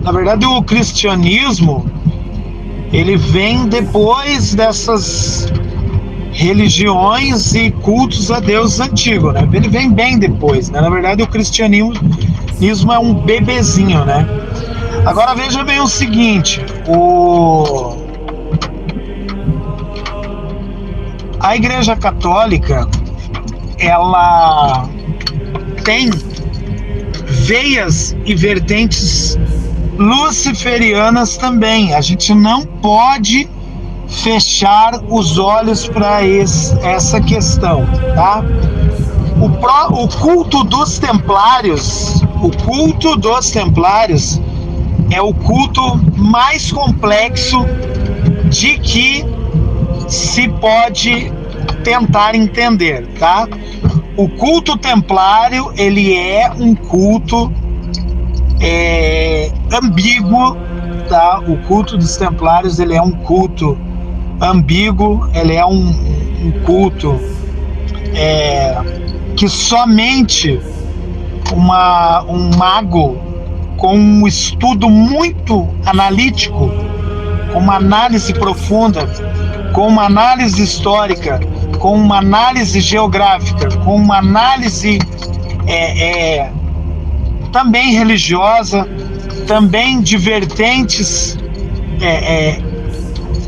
Na verdade, o cristianismo, ele vem depois dessas religiões e cultos a deuses antigos, né? Ele vem bem depois, né? Na verdade, o cristianismo é um bebezinho, né? Agora veja bem o seguinte, a Igreja Católica, ela tem veias e vertentes luciferianas também. A gente não pode fechar os olhos para essa questão, tá? O culto dos templários é o culto mais complexo de que se pode tentar entender, tá? O culto templário, ele é um culto ambíguo, tá? O culto dos templários, ele é um culto ambíguo, ele é um culto que somente um mago com um estudo muito analítico, com uma análise profunda, com uma análise histórica, com uma análise geográfica, com uma análise também religiosa, também de vertentes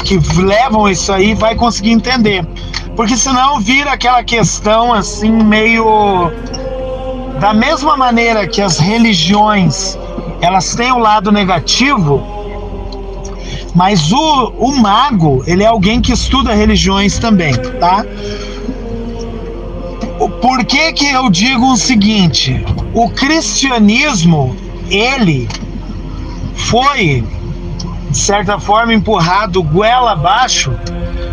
que levam isso aí, vai conseguir entender. Porque senão vira aquela questão assim, meio da mesma maneira que as religiões, elas têm o lado negativo, mas o mago, ele é alguém que estuda religiões também, tá? Por que que eu digo o seguinte? O cristianismo, ele foi, de certa forma, empurrado goela abaixo,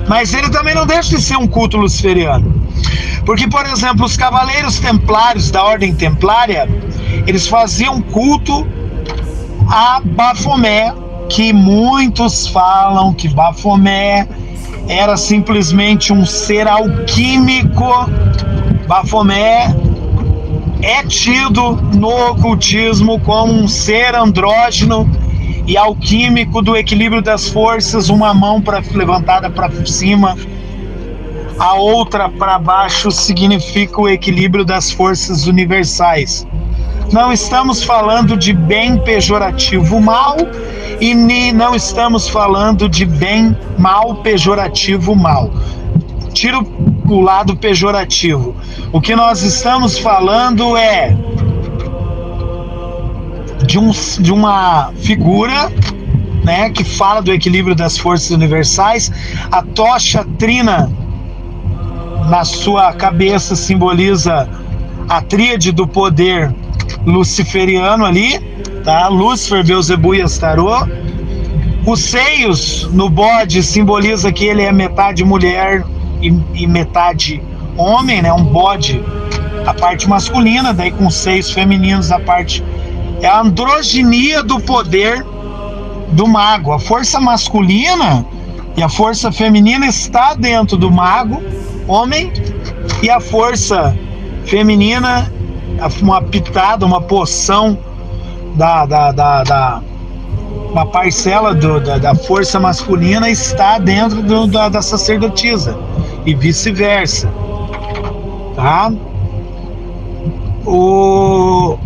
mas ele também não deixa de ser um culto luciferiano. Porque, por exemplo, os cavaleiros templários da Ordem Templária, eles faziam culto a Bafomé, que muitos falam que Bafomé era simplesmente um ser alquímico. Bafomé é tido no ocultismo como um ser andrógeno e alquímico do equilíbrio das forças, uma mão levantada para cima, a outra para baixo, significa o equilíbrio das forças universais. Não estamos falando de bem pejorativo mal e não estamos falando de bem mal pejorativo mal. Tira o lado pejorativo. O que nós estamos falando é de uma figura, né, que fala do equilíbrio das forças universais. A tocha trina na sua cabeça simboliza a tríade do poder luciferiano ali, tá? Lúcifer, Beelzebub e Astarô. Os seios no bode simboliza que ele é metade mulher e metade homem, né? Um bode, a parte masculina, daí com seios femininos, a parte é a androginia do poder do mago. A força masculina e a força feminina está dentro do mago, homem, e a força feminina, uma pitada, uma porção uma parcela da força masculina está dentro da sacerdotisa e vice-versa, tá? O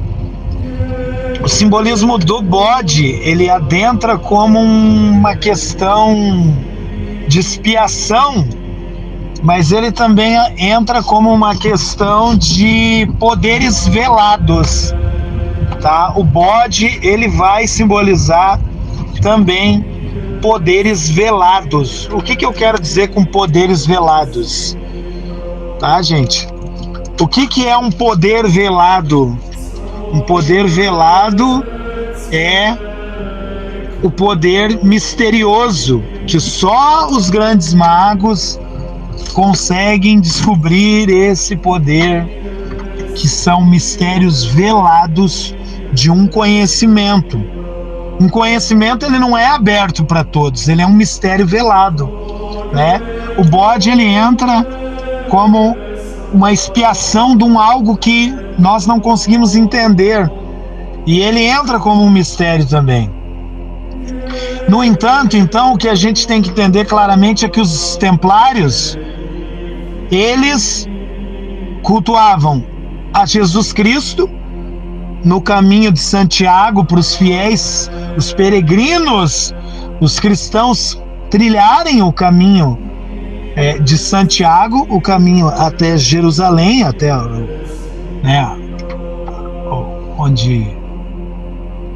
simbolismo do bode, ele adentra como uma questão de expiação, mas ele também entra como uma questão de poderes velados, tá? O bode, ele vai simbolizar também poderes velados. O que eu quero dizer com poderes velados? Tá, gente? O que é um poder velado? Um poder velado é o poder misterioso que só os grandes magos conseguem descobrir. Esse poder, que são mistérios velados de um conhecimento. Um conhecimento, ele não é aberto para todos, ele é um mistério velado, né? O bode, ele entra como uma expiação de algo que nós não conseguimos entender, e ele entra como um mistério também, No entanto, então, o que a gente tem que entender claramente é que os templários, eles cultuavam a Jesus Cristo no caminho de Santiago para os fiéis, os peregrinos, os cristãos trilharem o caminho de Santiago, o caminho até Jerusalém, até, né,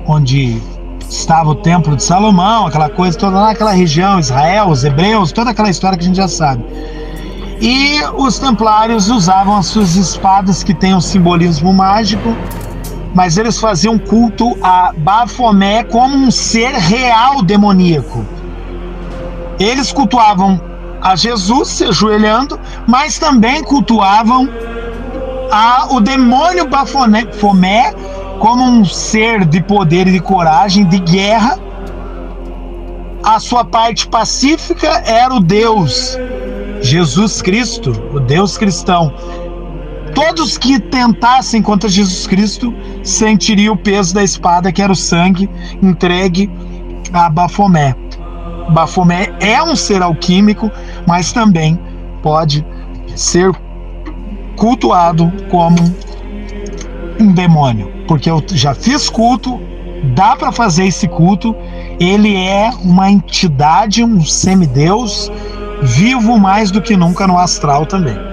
onde estava o Templo de Salomão, aquela coisa toda lá naquela região, Israel, os hebreus, toda aquela história que a gente já sabe. E os templários usavam as suas espadas, que têm um simbolismo mágico, mas eles faziam culto a Bafomé como um ser real demoníaco. Eles cultuavam a Jesus se ajoelhando, mas também cultuavam o demônio Bafomé como um ser de poder e de coragem, de guerra. A sua parte pacífica era o Deus Jesus Cristo, o Deus cristão. Todos que tentassem contra Jesus Cristo sentiriam o peso da espada, que era o sangue entregue a Bafomé. Bafomé é um ser alquímico, mas também pode ser cultuado como um demônio, porque eu já fiz culto, dá para fazer esse culto. Ele é uma entidade, um semideus vivo mais do que nunca no astral também.